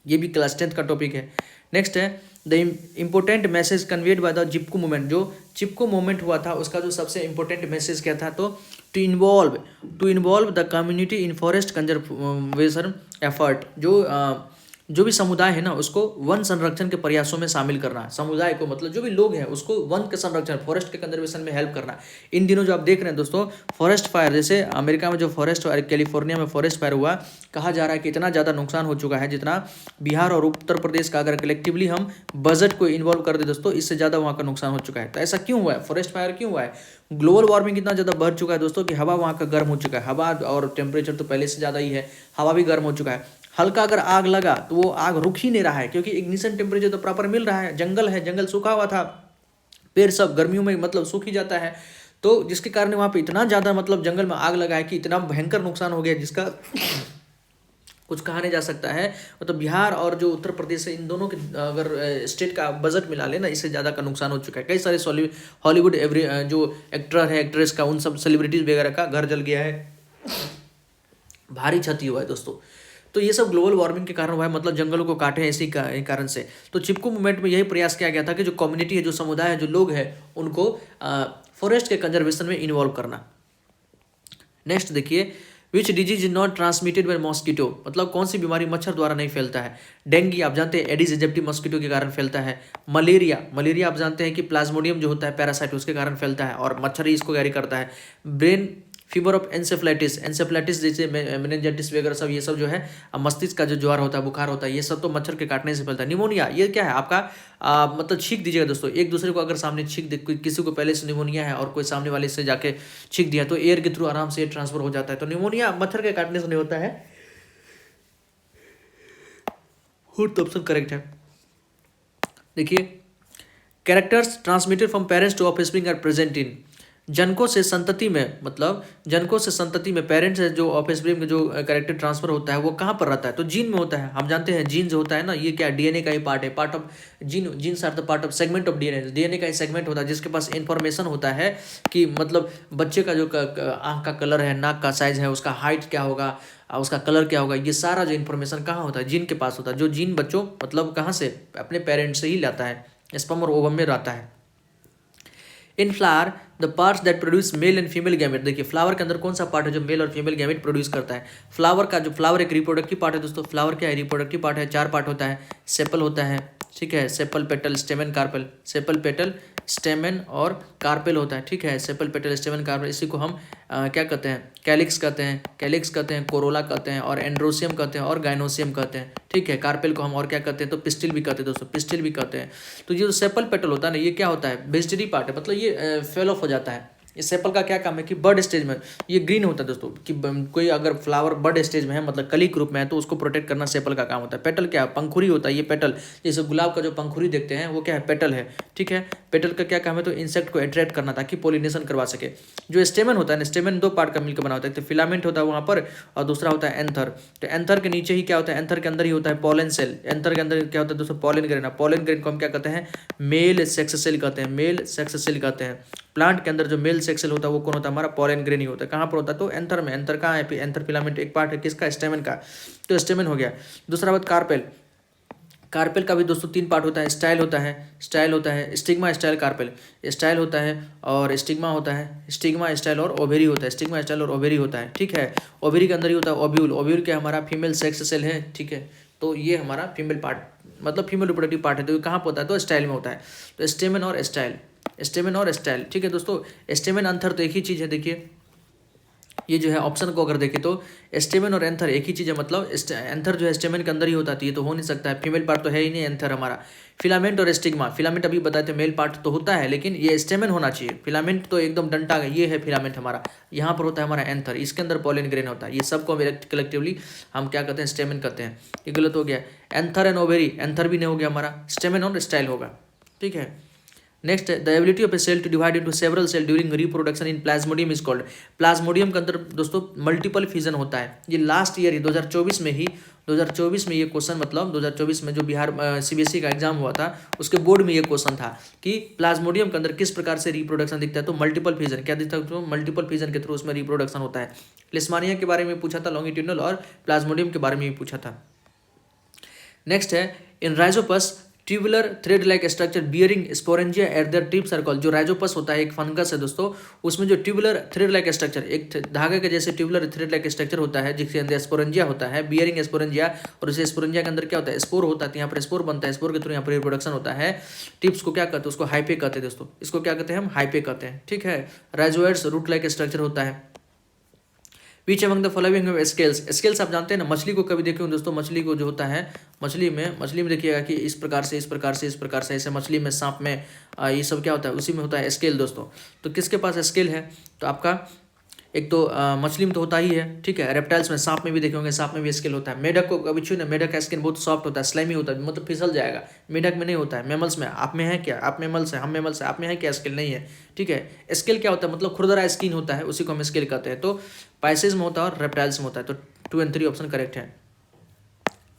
ये भी क्लास 10th का टॉपिक है। नेक्स्ट है, the important message conveyed by the Chipko movement, जो चिपको मूवमेंट हुआ था उसका जो सबसे इंपॉर्टेंट मैसेज क्या था, तो to involve the community in forest conservation effort, जो भी समुदाय है ना उसको वन संरक्षण के प्रयासों में शामिल करना है। समुदाय को मतलब जो भी लोग हैं उसको वन के संरक्षण, फॉरेस्ट के कंजर्वेशन में हेल्प करना। इन दिनों जो आप देख रहे हैं दोस्तों फॉरेस्ट फायर, जैसे अमेरिका में जो फॉरेस्ट फायर, कैलिफोर्निया में फॉरेस्ट फायर हुआ, कहा जा रहा है कि इतना ज़्यादा नुकसान हो चुका है जितना बिहार और उत्तर प्रदेश का अगर कलेक्टिवली हम बजट को इन्वॉल्व कर दे दोस्तों, इससे ज़्यादा वहाँ का नुकसान हो चुका है। तो ऐसा क्यों हुआ है, फॉरेस्ट फायर क्यों हुआ है? ग्लोबल वार्मिंग इतना ज़्यादा बढ़ चुका है दोस्तों कि हवा वहाँ का गर्म हो चुका है, हवा और टेम्परेचर तो पहले से ज़्यादा ही है, हवा भी गर्म हो चुका है। हल्का अगर आग लगा तो वो आग रुक ही नहीं रहा है, क्योंकि इग्निशन टेम्परेचर तो प्रॉपर मिल रहा है, जंगल है, जंगल सूखा हुआ था, पेड़ सब गर्मियों में मतलब सूख ही जाता है, तो जिसके कारण वहाँ पे इतना ज़्यादा मतलब जंगल में आग लगा है कि इतना भयंकर नुकसान हो गया जिसका कुछ कहा नहीं जा सकता है। मतलब बिहार और जो उत्तर प्रदेश है, इन दोनों के अगर स्टेट का बजट मिला लेना, इससे ज़्यादा का नुकसान हो चुका है। कई सारे हॉलीवुड जो एक्टर है, एक्ट्रेस का, उन सब सेलिब्रिटीज़ वगैरह का घर जल गया है, भारी क्षति हुआ है दोस्तों। तो ये सब ग्लोबल वार्मिंग के कारण हुआ है, मतलब जंगलों को काटे हैं इसी कारण से। तो चिपको मूवमेंट में यही प्रयास किया गया था कि जो कम्युनिटी है, जो समुदाय है, जो लोग हैं, उनको फॉरेस्ट के कंजर्वेशन में इन्वॉल्व करना। नेक्स्ट देखिए, which disease is not transmitted by mosquito, मतलब कौन सी बीमारी मच्छर द्वारा नहीं फैलता है। डेंगू आप जानते हैं एडिस एजिप्टी मॉस्किटो के कारण फैलता है। मलेरिया आप जानते हैं कि प्लाज्मोडियम जो होता है पैरासाइट उसके कारण फैलता है और मच्छर ही इसको कैरी करता है। ब्रेन फीवर ऑफ एंसेफ्लाइटिस जैसे मेनिंजाइटिस वगैरह सब, ये सब जो है मस्तिष्क का जो ज्वार होता है, बुखार होता है, ये सब तो मच्छर के काटने से फैलता है। निमोनिया ये क्या है आपका मतलब छींक दीजिएगा दोस्तों, एक दूसरे को अगर सामने छींक दे, किसी को पहले से निमोनिया है और कोई सामने वाले से जाके छींक दिया तो एयर के थ्रू आराम से एयर ट्रांसफर हो जाता है। तो निमोनिया मच्छर के काटने से नहीं होता है। फोर्थ ऑप्शन करेक्ट है। देखिए, characters transmitted from parents to offspring are present in, जनकों से संतति में, मतलब जनकों से संतति में पेरेंट्स है जो ऑफस्प्रिंग में जो कैरेक्टर ट्रांसफर होता है वो कहाँ पर रहता है, तो जीन में होता है। हम जानते हैं जीन जो होता है ना, ये क्या डीएनए का ही पार्ट है, part of gene, genes are the part of segment of DNA, DNA का ही सेगमेंट होता है जिसके पास इंफॉर्मेशन होता है कि मतलब बच्चे का जो आँख का कलर है, नाक का साइज है, उसका हाइट क्या होगा, उसका कलर क्या होगा, ये सारा जो इन्फॉर्मेशन कहाँ होता है, जीन के पास होता है। जो जीन बच्चों मतलब कहाँ से, अपने पेरेंट्स से ही लाता है, स्पर्म और ओवम में रहता है। In flower the parts that produce male and female gamete, देखिए फ्लावर के अंदर कौन सा पार्ट है जो मेल और फीमेल गैमेट प्रोड्यूस करता है। फ्लावर का जो फ्लावर एक रिप्रोडक्टिव पार्ट है दोस्तों, फ्लावर क्या है, रिप्रोडक्टिव पार्ट है। 4 पार्ट होता है, सेपल होता है, ठीक है, sepal petal स्टेमन carpel, sepal petal स्टेमन और कार्पेल होता है, ठीक है, सेपल पेटल स्टेमन कार्पेल। इसी को हम क्या कहते हैं, कैलिक्स कहते हैं, कोरोला कहते हैं और एंड्रोसियम कहते हैं और गाइनोसियम कहते हैं, ठीक है। कार्पेल को हम और क्या कहते हैं, तो पिस्टिल भी कहते हैं दोस्तों, पिस्टिल भी कहते हैं। तो ये जो सेपल पेटल होता है ना, ये क्या होता है, वेजिटेटिव पार्ट है, मतलब ये फेल ऑफ हो जाता है। इस सेपल का क्या काम है कि बर्ड स्टेज में ये ग्रीन होता है दोस्तों, कि कोई अगर फ्लावर बर्ड स्टेज में है मतलब कली के रूप में है तो उसको प्रोटेक्ट करना सेपल का काम होता है। पेटल क्या है, पंखुड़ी होता है, ये पेटल, जैसे गुलाब का जो पंखुड़ी देखते हैं वो क्या है, पेटल है, ठीक है। पेटल का क्या काम है, तो इंसेक्ट को अट्रैक्ट करना ताकि पोलिनेशन करवा सके। जो स्टेमन होता है ना, स्टेमन 2 पार्ट का मिलकर बना होता है, तो फिलामेंट होता है वहाँ पर और दूसरा होता है एंथर। तो एंथर के नीचे ही क्या होता है, एंथर के अंदर ही होता है पॉलन सेल। एंथर के अंदर क्या होता है दोस्तों, पॉलन ग्रेन। पॉलन ग्रेन को हम क्या कहते हैं, मेल सेक्स सेल कहते हैं, मेल सेक्स सेल कहते हैं। प्लांट के अंदर जो मेल सेक्स सेल होता है वो कौन होता है, हमारा पॉलन ग्रेन ही होता है। कहाँ पर होता है, तो एंथर में। एंथर कहाँ है, एंथर फिलामेंट एक पार्ट है किसका, स्टेमन का, तो स्टेमन हो गया। दूसरा बात कार्पेल, कार्पेल का भी दोस्तों 3 पार्ट होता है, स्टाइल होता है, स्टिग्मा स्टाइल कार्पेल, स्टाइल होता है और स्टिग्मा होता है, स्टिग्मा स्टाइल और ओवेरी होता है, स्टिग्मा स्टाइल और ओवेरी होता है, ठीक है। ओवेरी के अंदर ही होता है ओव्यूल, ओव्यूल क्या हमारा फीमेल सेक्स सेल है, ठीक है। तो ये हमारा फीमेल पार्ट मतलब फीमेल रिप्रोडक्टिव पार्ट है, तो ये कहाँ पर होता है, तो स्टाइल में होता है। तो स्टेमन और स्टाइल, स्टेमन और स्टाइल, ठीक है दोस्तों। स्टेमन एंथर तो एक ही चीज़ है, देखिए ये जो है ऑप्शन को अगर देखें तो स्टेमन और एंथर एक ही चीज़ है, मतलब एंथर जो है स्टेमन के अंदर ही होता है, ये तो हो नहीं सकता है, फीमेल पार्ट तो है ही नहीं एंथर हमारा। फिलामेंट और स्टिग्मा, फिलामेंट अभी बताए थे मेल पार्ट तो होता है लेकिन ये स्टेमन होना चाहिए, फिलामेंट तो एकदम डंटा, ये है फिलामेंट हमारा, यहाँ पर होता है हमारा एंथर, इसके अंदर पॉलन ग्रेन होता है। ये सबको कलेक्टिवली हम क्या कहते हैं, स्टेमन कहते हैं। ये गलत हो गया, एंथर एंड ओवेरी, एंथर भी नहीं हो गया हमारा, स्टेमन और स्टाइल होगा, ठीक है। Next, the ability of a cell to divide into several cell during reproduction in plasmodium is called, plasmodium के अंदर दोस्तों मल्टीपल फिजन होता है। ये लास्ट ईयर ही 2024 में ये क्वेश्चन, मतलब 2024 में जो बिहार सीबीएसई का एग्जाम हुआ था उसके बोर्ड में ये क्वेश्चन था कि प्लाज्मोडियम के अंदर किस प्रकार से रिप्रोडक्शन दिखता है, तो मल्टीपल फिजन क्या दिखता है, तो मल्टीपल फिजन के थ्रू उसमें रिप्रोडक्शन होता है। लिस्मानिया के बारे में पूछा था, लॉन्गिट्यूडनल, और प्लाज्मोडियम के बारे में भी पूछा था। नेक्स्ट है, in rhizopus tubular thread like structure bearing sporangia at their tips are called, जो राइजोपस होता है एक फंगस है दोस्तों, उसमें जो ट्यूबुलर थ्रेड लाइक स्ट्रक्चर, एक धागे के जैसे ट्यूबुलर थ्रेड लाइक स्ट्रक्चर होता है जिसके अंदर स्पोरेंजिया होता है, बियरिंग स्पोरेंजिया, और इसे स्पोरेंजिया के अंदर क्या होता है, स्पोर होता है, यहाँ पर स्पोर बनता है, स्पोर के थ्रू यहाँ पर रिप्रोडक्शन होता है। टिप्स को क्या कहते हैं, उसको हाइपे कहते हैं दोस्तों, इसको क्या कहते हैं हम, हाइपे कहते हैं, ठीक है। राइजोइड्स रूट लाइक स्ट्रक्चर होता है। Which among the following scales, scales आप जानते हैं ना, मछली को कभी देखे हो दोस्तों, मछली को जो होता है, मछली में देखिएगा कि इस प्रकार से ऐसे मछली में, सांप में, ये सब क्या होता है, उसी में होता है स्केल दोस्तों। तो किसके पास स्केल है, तो आपका एक तो मछली में तो होता ही है, ठीक है। रेप्टाइल्स में, सांप में भी देखे होंगे, सांप में भी स्केल होता है। मेढक को कभी छू ना, मेढक का स्किन बहुत सॉफ्ट होता है, स्लाइमी होता है, मतलब फिसल जाएगा, मेढक में नहीं होता है। मेमल्स में, आप में है क्या, आप मेमल्स है, हम मेमल्स है, आप में है क्या स्केल, नहीं है, ठीक है। स्केल क्या होता है, मतलब खुरदरा स्किन होता है, उसी को हम स्केल कहते हैं। तो पाइसेस में होता है और रेप्टाइल्स में होता है, तो 2 और 3 ऑप्शन करेक्ट है।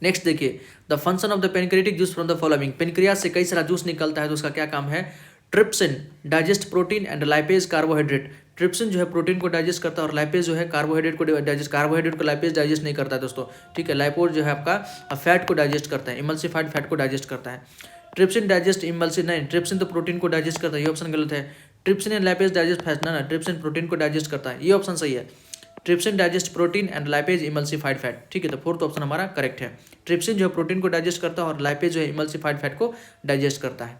नेक्स्ट देखिए, the function of the pancreatic juice from the following, pancreas से कई सारा जूस निकलता है तो उसका क्या काम है, trypsin digest protein and lipase carbohydrate, trypsin जो है प्रोटीन को डाइजेस्ट करता है और लाइपेज जो है कार्बोहाइड्रेट को लाइपेज डाइजेस्ट नहीं करता है दोस्तों, ठीक है। लाइपोज जो है आपका फैट को डाइजेस्ट करता है, इमल्सिफाइड फैट को डाइजेस्ट करता है। ट्रिप्सिन डाइजेस्ट इमल्सी, नहीं, ट्रिप्सिन तो प्रोटीन को डाइजेस्ट करता है, ये ऑप्शन गलत है। Trypsin and lipase digest fat, ना, ट्रिप्सिन प्रोटीन को डाइजेस्ट करता है, ये ऑप्शन सही है। Trypsin digest protein and lipase emulsified fat, ठीक है। तो फोर्थ ऑप्शन हमारा करेक्ट है। ट्रिप्सिन जो है प्रोटीन को डाइजेस्ट करता है और लाइपेज जो है इमल्सिफाइड फैट को डाइजेस्ट करता है।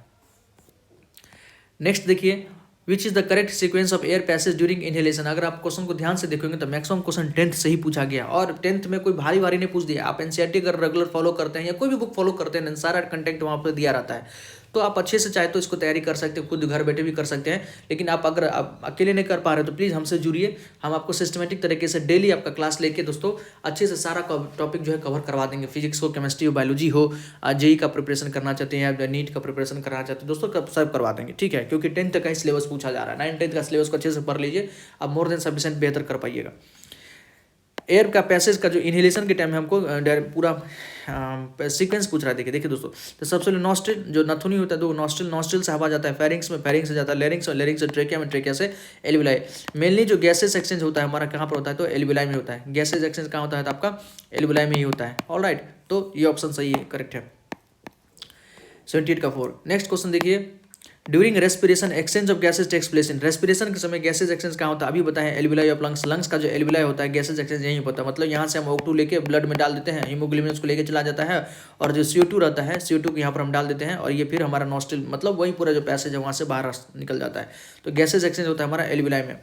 नेक्स्ट देखिए, which is the correct sequence of air passage during inhalation. अगर आप क्वेश्चन को ध्यान से देखोगे तो मैक्सिमम क्वेश्चन 10th से ही पूछा गया, और 10th में कोई भारी भारी नहीं पूछ दिया। आप एनसीईआरटी अगर रेगुलर फॉलो करते हैं या कोई भी बुक फॉलो करते हैं, सारा कंटेंट वहाँ पर दिया रहता है। तो आप अच्छे से चाहे तो इसको तैयारी कर सकते हैं, खुद घर बैठे भी कर सकते हैं। लेकिन आप अगर आप अकेले नहीं कर पा रहे तो प्लीज़ हमसे जुड़िए, हम आपको सिस्टमेटिक तरीके से डेली आपका क्लास लेके दोस्तों अच्छे से सारा टॉपिक जो है कवर करवा देंगे। फिजिक्स हो, केमिस्ट्री हो, बायोलॉजी हो, जेई का प्रिपरेशन करना चाहते हैं या नीट का प्रिपरेशन करना चाहते हैं दोस्तों, सब करवा देंगे, ठीक है। क्योंकि 10th तक का ही सिलेबस पूछा जा रहा है। 9th का सिलेबस को अच्छे से पढ़ लीजिए, आप मोर देन सफिशिएंट बेहतर कर पाइएगा। एयर का पैसेज का जो इनहेलेशन के टाइम में हमको पूरा सीक्वेंस पूछ रहा है। देखिए दोस्तों, तो सबसे पहले नॉस्ट्रिल जो नथुनी होता है, तो नॉस्ट्रिल से हवा जाता है फेरिंग्स में, फेरिंग्स से जाता है लेरिंग्स, और लेरिंग्स से ट्रेकिया में, ट्रेकिया से एल्विलाई। मेनली जो गैसेस एक्सचेंज होता है हमारा कहाँ पर होता है, तो एल्विलाई में होता है। गैसेस एक्सचेंज कहाँ होता है, तो आपका एल्विलाई में ही होता है। ऑलराइट, तो ये ऑप्शन सही है, करेक्ट है। 78 का 4। नेक्स्ट क्वेश्चन देखिए, during respiration exchange of gases takes place in. Respiration के समय गैसेज एक्सचेंज कहाँ होता है, अभी बताएं एल्विलाई ऑफ लंग्स। लंग्स का जो एल्विलाई होता है गैसेज एक्सचेंज यहीं होता है। मतलब यहाँ से हम O2 लेके ब्लड में डाल देते हैं, हीमोग्लोबिन उसको लेके चला जाता है, और जो CO2 रहता है CO2 को यहाँ पर हम डाल देते हैं, और ये फिर हमारा नॉस्ट्रिल मतलब वही पूरा जो पैसेज है वहाँ से बाहर निकल जाता है। तो गैसेज एक्सचेंज होता है हमारा एल्विलाई में।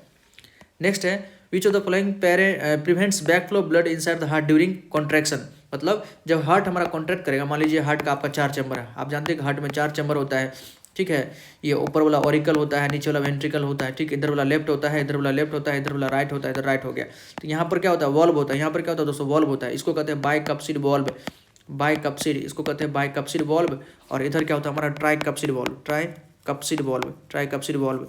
नेक्स्ट है, which of the following prevents backflow of blood inside the heart during contraction. मतलब जब हार्ट हमारा कॉन्ट्रैक्ट करेगा, मान लीजिए हार्ट का आपका 4 चैम्बर है, आप जानते हैं कि हार्ट में 4 चैम्बर होता है, ठीक है। ये ऊपर वाला ऑरिकल होता है, नीचे वाला वेंट्रिकल होता है, ठीक। इधर वाला लेफ्ट होता है, इधर वाला लेफ्ट होता है, इधर वाला राइट होता है, इधर राइट हो गया। तो यहाँ पर क्या होता है, वॉल्व होता है। यहाँ पर क्या होता है दोस्तों, वॉल्व होता है। इसको कहते हैं बाइकप्सिड वॉल्व, बाइकप्सिड, इसको कहते हैं बाइकप्सिड वॉल्व। और इधर क्या होता है हमारा tricuspid valve, tricuspid valve, tricuspid valve.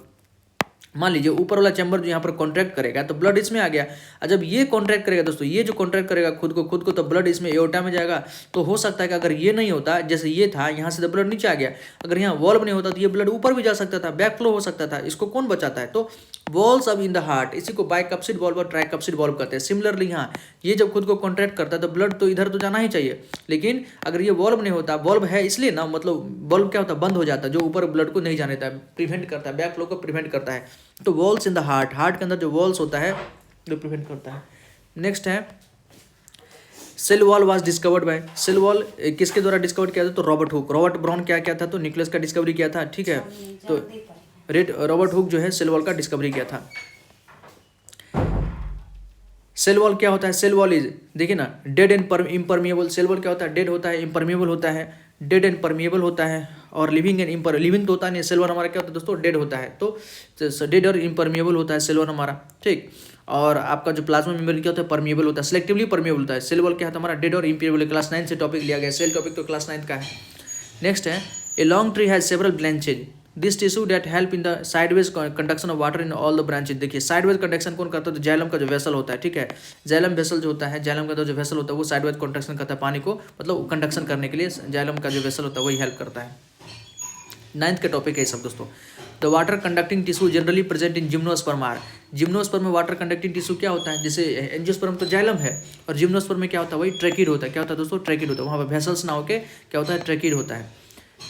मान लीजिए ऊपर वाला चैम्बर जो यहाँ पर कॉन्ट्रैक्ट करेगा तो ब्लड इसमें आ गया, और जब ये कॉन्ट्रैक्ट करेगा दोस्तों, ये जो कॉन्ट्रैक्ट करेगा खुद को तो ब्लड इसमें एओर्टा में जाएगा। तो हो सकता है कि अगर ये नहीं होता, जैसे ये था यहाँ से तो ब्लड नीचे आ गया, अगर यहाँ वॉल्व नहीं होता तो ये ब्लड ऊपर भी जा सकता था, बैक फ्लो हो सकता था। इसको कौन बचाता है, तो वॉल्स अब इन द हार्ट, इसी को बाइकप्सिड वॉल्व और ट्राइकप्सिड वॉल्व कहते हैं। सिमिलरली यहाँ ये जब खुद को कॉन्ट्रैक्ट करता है तो ब्लड तो इधर तो जाना ही चाहिए, लेकिन अगर ये वॉल्व नहीं होता, वॉल्व है इसलिए ना, मतलब वॉल्व क्या होता है, बंद हो जाता है, जो ऊपर ब्लड को नहीं जाने देता है, प्रिवेंट करता है, बैक फ्लो को प्रिवेंट करता है। तो walls in the heart, heart के अंदर जो वॉल्स होता है जो प्रिवेंट करता है। नेक्स्ट है, cell wall was discovered by, cell wall किसके द्वारा डिस्कवर किया था, तो रॉबर्ट हुक। रॉबर्ट ब्राउन क्या था, तो न्यूक्लियस का डिस्कवरी किया था, ठीक है। तो रॉबर्ट हुक जो है सेल वॉल का डिस्कवरी किया था। सेल वॉल क्या होता है, सेल वॉल इज, देखिए ना, dead and impermeable. Cell wall क्या होता है, डेड होता है, इम्परमिएबल होता है, डेड एंड परमिएबल होता है, और लिविंग एंड इम्पर, लिविंग तो होता नहीं। सेल वॉल हमारा क्या होता है दोस्तों, डेड होता है, तो डेड और इम्परमिएबल होता है सेल वॉल हमारा, ठीक। और आपका जो प्लाज्मा मेम्ब्रेन क्या होता है, परमिएबल होता है, सिलेक्टिवली परमिएबल होता है। सेल वॉल क्या होता है हमारा, डेड और इम्परमिएबल। क्लास 9 से टॉपिक लिया गया, सेल टॉपिक तो क्लास 9 का है। नेक्स्ट है, a long tree has several branches, this tissue that help in the sideways conduction of water in all the branches. देखिए साइडवेज कंडक्शन कौन करता है, तो जाइलम का जो वेसल होता है, ठीक है। जाइलम वेसल जो होता है, जाइलम का जो वेसल होता है वो साइडवेज कंडक्शन करता है, पानी को मतलब कंडक्शन करने के लिए जाइलम का जो वेसल होता है वही हेल्प करता है। 9th का टॉपिक है सब दोस्तों। The water conducting tissue generally present in gymnosperm are. Gymnosperm में वाटर कंडक्टिंग टिश्यू क्या होता है, जैसे एंजियोस्पर्म तो जाइलम है, और जिम्नोस्पर्म में क्या होता है, वही ट्रैकिड होता है। क्या होता है दोस्तों, ट्रैकिड होता है, वहाँ पर वेसल्स ना होकर क्या होता है, ट्रैकिड होता है।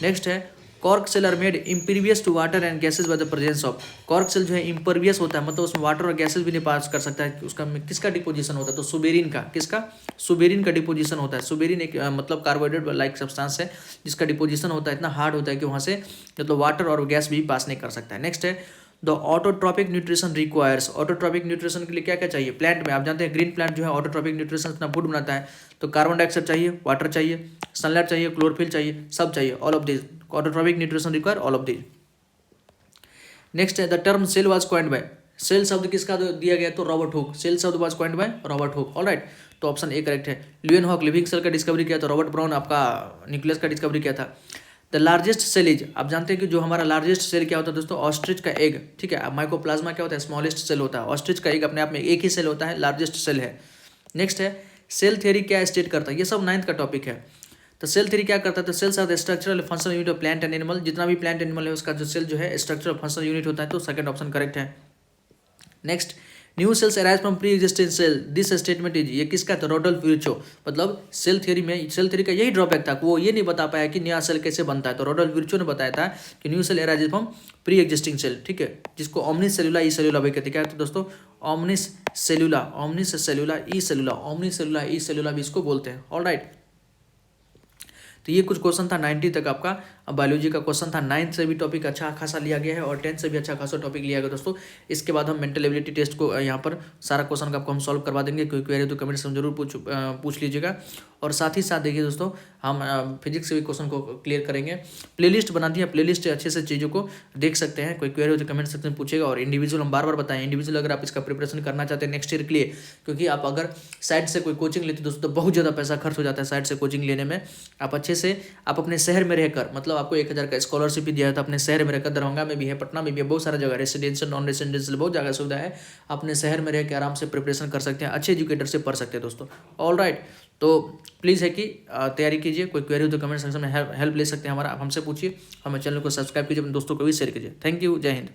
नेक्स्ट है, cork cell are made impervious to water and gases by the presence of. Cork cell जो है इम्परवियस होता है, मतलब उसमें वाटर और गैसेज भी नहीं पास कर सकता है। उसका किसका डिपोजिशन होता है, तो सुबेरिन का, किसका, सुबेरिन का डिपोजिशन होता है। सुबेरिन एक मतलब कार्बोहाइड्रेट लाइक सब्सटेंस है जिसका डिपोजिशन होता है, इतना हार्ड होता है कि वहाँ से मतलब वाटर और गैस भी पास नहीं कर सकता है। नेक्स्ट है, the autotrophic nutrition requires. Autotrophic nutrition के लिए क्या क्या चाहिए प्लांट में, आप जानते हैं ग्रीन प्लांट जो है ऑटोट्रॉपिक न्यूट्रिशन अपना फूड बनाता है, तो कार्बन डाइऑक्साइड चाहिए, वाटर चाहिए, सनलाइट चाहिए, क्लोरोफिल चाहिए, सब चाहिए, all of this autotrophic nutrition require all of this. Next है, the term cell was coined by, cell शब्द किसका दिया गया, तो रॉबर्ट हुक। सेल शब्द was coined by Robert Hooke, alright. तो ऑप्शन ए करेक्ट है। ल्यूएनहॉक लिविंग सेल का डिस्कवरी किया, तो रॉबर्ट ब्राउन आपका न्यूक्लियस का डिस्कवरी किया था। द लार्जेस्ट सेल इज, आप जानते हैं कि जो हमारा लार्जेस्ट सेल क्या होता है दोस्तों, ऑस्ट्रिच का एग, ठीक है। माइकोप्लाज्मा क्या होता है, स्मॉलेस्ट सेल होता है। ऑस्ट्रिच का एग अपने आप में एक ही सेल होता है, लार्जेस्ट सेल है। नेक्स्ट है, सेल थ्योरी क्या स्टेट करता है, ये सब 9th का टॉपिक है। तो सेल थ्योरी क्या करता है, तो cells are the structural functional unit of plant and animal. जितना भी प्लांट एनिमल है उसका जो सेल जो है स्ट्रक्चरल फंक्शनल यूनिट होता है, तो सेकंड ऑप्शन करेक्ट है। Next, new cells arise from pre existing cell, this statement is, ये किसका था, रोडोल्फ विर्चो। मतलब सेल थ्योरी में, सेल थ्योरी का यही ड्रॉबैक था, वो ये नहीं बता पाया कि नया सेल कैसे बनता है, तो रोडोल्फ विर्चो ने बताया था कि new cell arise from pre existing cell, ठीक है, जिसको ओमनिस सेलुला ई सेलुला भी कहते हैं। क्या तो दोस्तों, ओमनिस सेलुला, ओमनिस सेलुला ई सेलुला, ओमनिस सेलुला ई सेलुला भी इसको बोलते हैं। ऑलराइट, तो ये कुछ क्वेश्चन था 90 तक आपका बायोलॉजी का क्वेश्चन था। 9th से भी टॉपिक अच्छा खासा लिया गया है और 10th से भी अच्छा खासा टॉपिक लिया गया दोस्तों। इसके बाद हम मेंटल एबिलिटी टेस्ट को यहाँ पर सारा क्वेश्चन का आपको हम सॉल्व करवा देंगे, कोई क्वेरी तो कमेंट्स में जरूर पूछ लीजिएगा। और साथ ही साथ देखिए दोस्तों, हम फिजिक्स से भी क्वेश्चन को क्लियर करेंगे। प्लेलिस्ट बना दिया, प्लेलिस्ट अच्छे से चीज़ों को देख सकते हैं, कोई क्वेरी हो तो कमेंट सेक्शन में पूछेगा। और इंडिविजुअल हम बार बार बताएं, इंडिविजुअल अगर आप इसका प्रिपरेशन करना चाहते हैं नेक्स्ट ईयर के लिए, क्योंकि आप अगर साइड से कोई कोचिंग लेते दोस्तों तो बहुत ज़्यादा पैसा खर्च हो जाता है साइड से कोचिंग लेने में। आप अच्छे से आप अपने शहर में रहकर, मतलब आपको 1000 का स्कॉलरशिप भी दिया है, तो अपने शहर में रहकर, दरभंगा में भी है, पटना में भी है, बहुत सारा जगह रेसिडेंशियल नॉन रेसिडेंशियल बहुत जगह सुविधा है, अपने शहर में रह के आराम से प्रिपरेशन कर सकते हैं, अच्छे एजुकेटर से पढ़ सकते हैं दोस्तों। ऑल राइट, तो प्लीज़ है कि तैयारी कीजिए, कोई क्वेरी हो तो कमेंट सेक्शन में हेल्प ले सकते हैं हमारा, आप हमसे पूछिए, हमें चैनल को सब्सक्राइब कीजिए, अपने दोस्तों को भी शेयर कीजिए। थैंक यू, जय हिंद।